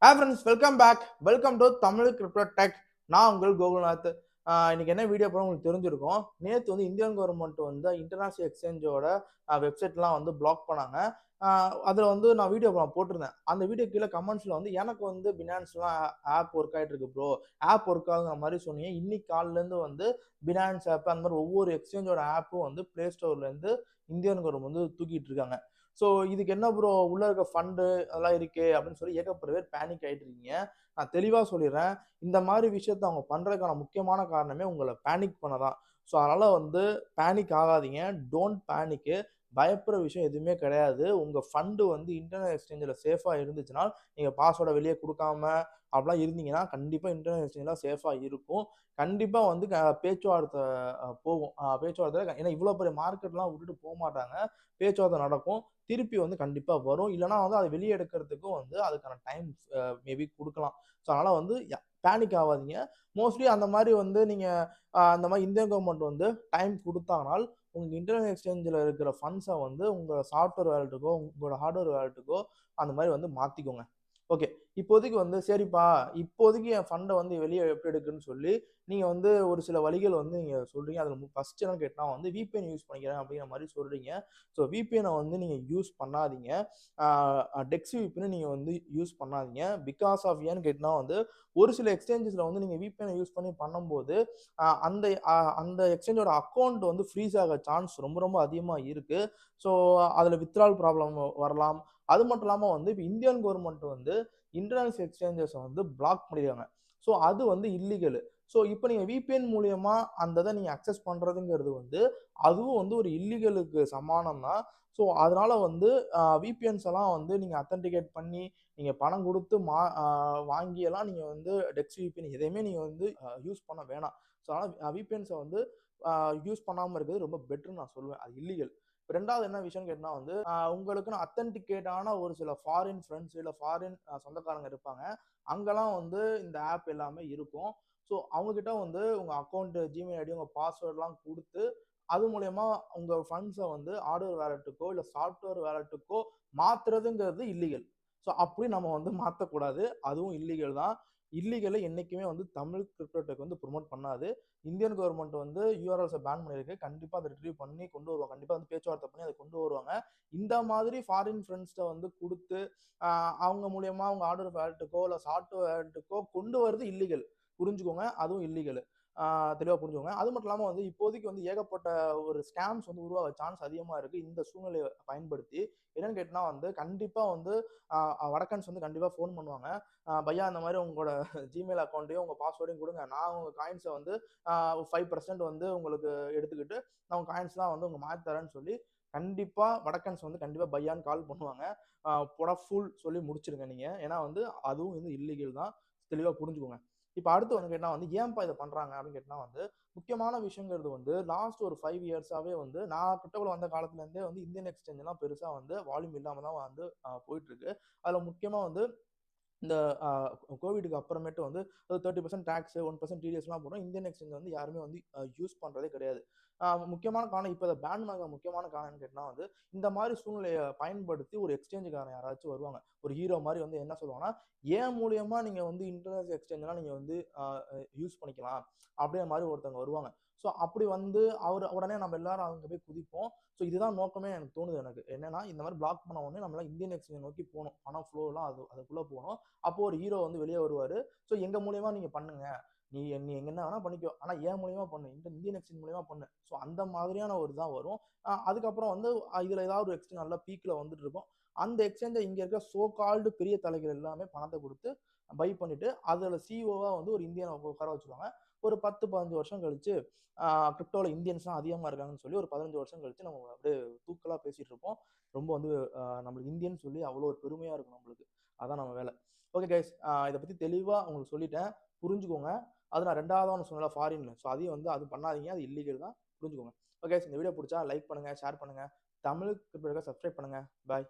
Hi friends, welcome back. Welcome to Tamil Crypto Tech. நான் உங்கள் கோகுல்நாத். இன்னைக்கு என்ன வீடியோ போகிறோம் உங்களுக்கு தெரிஞ்சிருக்கும். நேற்று வந்து இந்தியன் கவர்மெண்ட் வந்து இன்டர்நேஷனல் எக்ஸ்சேஞ்சோட வெப்சைட்லாம் வந்து பிளாக் பண்ணாங்க. அதில் வந்து நான் வீடியோ போட்டிருந்தேன். அந்த வீடியோ கீழே கமெண்ட்ஸில் வந்து எனக்கு வந்து பினான்ஸ்லாம் ஆப் ஒர்க் ஆகிட்டு இருக்கு ப்ரோ, ஆப் ஒர்க் ஆகுங்கிற மாதிரி சொன்னீங்க. இன்னைக்கு காலிலேருந்து வந்து பினான்ஸ் ஆப் அந்த மாதிரி ஒவ்வொரு எக்ஸ்சேஞ்சோட ஆப்பும் வந்து பிளே ஸ்டோர்லேருந்து இந்தியன் கவர்மெண்ட் வந்து தூக்கிட்டு இருக்காங்க. ஸோ இதுக்கு என்ன ப்ரோ உள்ள இருக்க ஃபண்டு அதெல்லாம் இருக்கே அப்படின்னு சொல்லி ஏகப்பட்ட பேர் பேனிக் ஆகிட்டு இருக்கீங்க. நான் தெளிவாக சொல்லிடுறேன், இந்த மாதிரி விஷயத்த அவங்க பண்ணுறதுக்கான முக்கியமான காரணமே உங்களை பேனிக் பண்ண தான். ஸோ அதனால் வந்து பேனிக் ஆகாதீங்க, டோன்ட் பேனிக்கு. பயப்படுற விஷயம் எதுவுமே கிடையாது. உங்கள் ஃபண்டு வந்து இன்டர்நெட் எக்ஸ்சேஞ்சில் சேஃபாக இருந்துச்சுன்னா, நீங்கள் பாஸ்வேர்டை வெளியே கொடுக்காம அப்படிலாம் இருந்தீங்கன்னா கண்டிப்பாக இன்டர்நெட் எக்ஸ்சேஞ்சில் சேஃபாக இருக்கும். கண்டிப்பாக வந்து பேச்சுவார்த்தை போகும். பேச்சுவார்த்தை ஏன்னா இவ்வளோ பெரிய மார்க்கெட்லாம் விட்டுட்டு போக மாட்டாங்க. பேச்சுவார்த்தை நடக்கும், திருப்பி வந்து கண்டிப்பாக வரும். இல்லைனா வந்து அதை வெளியே எடுக்கிறதுக்கும் வந்து அதுக்கான டைம் மேபி கொடுக்கலாம். ஸோ அதனால் வந்து பேனிக் ஆகாதீங்க. மோஸ்ட்லி அந்த மாதிரி வந்து நீங்கள் அந்த மாதிரி இந்தியன் கவர்மெண்ட் வந்து டைம் கொடுத்தாங்கனால் உங்கள் இன்டர்நெட் எக்ஸ்சேஞ்சில் இருக்கிற ஃபண்ட்ஸை வந்து உங்கள் சாஃப்ட்வேர் வேலட்டுக்கோ உங்களோட ஹார்ட்வேர் வேலட்டுக்கோ அந்த மாதிரி வந்து மாற்றிக்கோங்க. ஓகே, இப்போதைக்கு வந்து சரிப்பா, இப்போதைக்கு என் ஃபண்டை வந்து வெளியே எப்படி எடுக்குன்னு சொல்லி நீங்கள் வந்து ஒரு சில வழிகள் வந்து நீங்கள் சொல்கிறீங்க. அதில் ஃபஸ்ட் என்னன்னு கேட்டால் வந்து விபிஎன் யூஸ் பண்ணிக்கிறேன் அப்படிங்கிற மாதிரி சொல்கிறீங்க. ஸோ விபிஎனை வந்து நீங்கள் யூஸ் பண்ணாதீங்க. டெக்ஸ் விபிஎனை நீங்கள் வந்து யூஸ் பண்ணாதீங்க. பிகாஸ் ஆஃப் ஏன்னு கேட்டால் வந்து ஒரு சில எக்ஸ்சேஞ்சஸில் வந்து நீங்கள் விபிஎனை யூஸ் பண்ணி பண்ணும்போது அந்த அந்த எக்ஸ்சேஞ்சோட அக்கௌண்ட் வந்து ஃப்ரீஸ் ஆக சான்ஸ் ரொம்ப ரொம்ப அதிகமாக இருக்குது. ஸோ அதில் வித்ட்ரால் ப்ராப்ளம் வரலாம். அது மட்டும் இல்லாமல் வந்து இப்போ இந்தியன் கவர்மெண்ட் வந்து இன்டர்நேஷனல் எக்ஸ்சேஞ்சஸை வந்து பிளாக் பண்ணிடுறாங்க. ஸோ அது வந்து இல்லீகல். ஸோ இப்போ நீங்கள் விபிஎன் மூலியமா அந்த இதை நீங்கள் அக்சஸ் பண்ணுறதுங்கிறது வந்து அதுவும் வந்து ஒரு இல்லீகலுக்கு சமானம் தான். ஸோ அதனால வந்து விபிஎன்ஸ் எல்லாம் வந்து நீங்கள் அத்தன்டிகேட் பண்ணி நீங்கள் பணம் கொடுத்து வாங்கியெல்லாம் நீங்கள் வந்து டெக்ஸ் விபிஎன் எதையுமே நீங்கள் வந்து யூஸ் பண்ண வேணாம். ஸோ அதனால் விபிஎன்ஸை வந்து யூஸ் பண்ணாமல் இருக்கிறது ரொம்ப பெட்டர்னு நான் சொல்லுவேன். அது இல்லீகல். ரெண்டாவது என்ன விஷயம்னு கேட்டால் வந்து உங்களுக்குன்னு அத்தன்டிகேட்டான ஒரு சில ஃபாரின் ஃப்ரெண்ட்ஸ் இல்லை ஃபாரின் சொந்தக்காரங்க இருப்பாங்க. அங்கெல்லாம் வந்து இந்த ஆப் எல்லாமே இருக்கும். ஸோ அவங்கக்கிட்ட வந்து உங்கள் அக்கௌண்ட்டு, ஜிமெயில் ஐடி, உங்கள் பாஸ்வேர்ட்லாம் கொடுத்து அது மூலயமா உங்கள் ஃபண்ட்ஸை வந்து ஹார்ட்வேர் வேலட்டுக்கோ இல்லை சாஃப்ட்வேர் வேலட்டுக்கோ மாற்றுறதுங்கிறது இல்லீகல். ஸோ அப்படி நம்ம வந்து மாற்றக்கூடாது, அதுவும் இல்லீகல் தான். இல்லீகலை என்றைக்குமே வந்து தமிழ் கிரிப்டோடெக் வந்து ப்ரொமோட் பண்ணாது. இந்தியன் கவர்மெண்ட் வந்து யூஆர்எல்ஸை பேன் பண்ணியிருக்கு. கண்டிப்பாக அதை ரிட்ரீவ் பண்ணி கொண்டு வருவாங்க. கண்டிப்பாக வந்து பேச்சுவார்த்தை பண்ணி அதை கொண்டு வருவாங்க. இந்த மாதிரி ஃபாரின் ஃப்ரெண்ட்ஸ்ட்டை வந்து கொடுத்து அவங்க மூலியமாக அவங்க ஹார்ட்வேர் வேலட்டுக்கோ இல்லை சாஃப்ட்வேர் வேலட்டுக்கோ கொண்டு வரது இல்லீகல். புரிஞ்சுக்கோங்க, அதுவும் இல்லீகல். தெளிவாக புரிஞ்சுக்கோங்க. அது மட்டும் இல்லாமல் வந்து இப்போதைக்கு வந்து ஏகப்பட்ட ஒரு ஸ்கேம்ஸ் வந்து உருவாக சான்ஸ் அதிகமாக இருக்குது இந்த சூழ்நிலையை பயன்படுத்தி. என்னன்னு கேட்டால் வந்து கண்டிப்பாக வந்து வடக்கன்ஸ் வந்து கண்டிப்பாக ஃபோன் பண்ணுவாங்க. பையா இந்த மாதிரி உங்களோட ஜிமெயில் அக்கௌண்ட்டையும் உங்கள் பாஸ்வேர்டையும் கொடுங்க, நான் உங்கள் காயின்ஸை வந்து 5% வந்து உங்களுக்கு எடுத்துக்கிட்டு நான் உங்கள் காயின்ஸ்லாம் வந்து உங்கள் மாற்றி தரேன்னு சொல்லி கண்டிப்பாக வடக்கன்ஸ் வந்து கண்டிப்பாக பையான்னு கால் பண்ணுவாங்க. புடஃபுல் சொல்லி முடிச்சிருங்க நீங்கள். ஏன்னா வந்து அதுவும் வந்து இல்லீகல் தான். தெளிவாக புரிஞ்சுக்கோங்க. இப்போ அடுத்து வந்து கேட்டால் வந்து ஏன்பா இதை பண்ணுறாங்க அப்படின்னு கேட்டால் வந்து முக்கியமான விஷயங்கிறது வந்து லாஸ்ட் ஒரு 5 இயர்ஸாகவே வந்து நான் கிரிப்டோக்குள்ள வந்த காலத்துலேருந்தே வந்து இந்தியன் எக்ஸ்சேஞ்செல்லாம் பெருசாக வந்து வால்யூம் இல்லாமல் தான் வந்து போயிட்டுருக்கு. அதில் முக்கியமாக வந்து இந்த கோவிடுக்கு அப்புறமேட்டு வந்து 30% டேக்ஸ், 1% டிடிஎஸ்லாம் போடும். இந்தியன் எக்ஸ்சேஞ்ச் வந்து யாருமே வந்து யூஸ் பண்ணுறதே கிடையாது. முக்கியமான காரணம் இப்போ அதை பேன் பண்ண முக்கியமான காரணம்னு கேட்டால் வந்து இந்த மாதிரி சூழ்நிலையை பயன்படுத்தி ஒரு எக்ஸ்சேஞ்சுக்காரன் யாராச்சும் வருவாங்க. ஒரு ஹீரோ மாதிரி வந்து என்ன சொல்லுவாங்கன்னா, ஏன் மூலியமா நீங்கள் வந்து இன்டர்நெட் எக்ஸ்சேஞ்செலாம் நீங்கள் வந்து யூஸ் பண்ணிக்கலாம் அப்படிங்கிற மாதிரி ஒருத்தவங்க வருவாங்க. ஸோ அப்படி வந்து உடனே நம்ம எல்லாரும் அங்கே போய் குதிப்போம். ஸோ இதுதான் நோக்கமே எனக்கு தோணுது. எனக்கு என்னன்னா இந்த மாதிரி பிளாக் பண்ண உடனே நம்மளாம் இந்தியன் எக்ஸ்சேஞ்ச் நோக்கி போகணும். பணம் ஃப்ளோலாம் அதுக்குள்ளே போகணும். அப்போ ஒரு ஹீரோ வந்து வெளியே வருவார். ஸோ எங்கள் மூலியமா நீங்கள் பண்ணுங்க, நீ நீ என்ன வேணா பண்ணிக்கோ, ஆனால் ஏன் மூலியமா பண்ணு, இந்த இந்தியன் எக்ஸ்சேஞ்ச் மூலியமா பண்ணு. ஸோ அந்த மாதிரியான ஒரு தான் வரும். அதுக்கப்புறம் வந்து இதில் ஏதாவது ஒரு எக்ஸ்சேஞ்ச் நல்லா பீக்கில் வந்துட்டு இருக்கும். அந்த எக்ஸ்சேஞ்சை இங்கே இருக்க சோ கால்டு பெரிய தலைகள் எல்லாமே பணத்தை கொடுத்து பை பண்ணிட்டு அதில் சிஓவா வந்து ஒரு இந்தியனை உட்கார வச்சுருவாங்க. ஒரு 10-15 வருஷம் கழிச்சு கிரிப்டோவில் இந்தியன்ஸ்லாம் அதிகமாக இருக்காங்கன்னு சொல்லி ஒரு 15 வருஷம் கழிச்சு நம்ம அப்படியே தூக்கலாக பேசிகிட்டு இருப்போம். ரொம்ப வந்து நம்மளுக்கு இந்தியன் சொல்லி அவ்வளோ ஒரு பெருமையாக இருக்கும் நம்மளுக்கு. அதான் நம்ம வேலை. ஓகே கைஸ், இதை பற்றி தெளிவாக உங்களுக்கு சொல்லிட்டேன், புரிஞ்சுக்கோங்க. அது நான் ரெண்டாவது ஒன்று சொன்னல ஃபாரின்ல, ஸோ அதையும் வந்து அது பண்ணாதீங்க, அது இல்லீகல் தான், புரிஞ்சுக்கோங்க. ஓகே, இந்த வீடியோ பிடிச்சா லைக் பண்ணுங்கள், ஷேர் பண்ணுங்கள், தமிழ் கிரிப்டோடெக்கை சப்ஸ்கிரைப் பண்ணுங்கள். பாய்.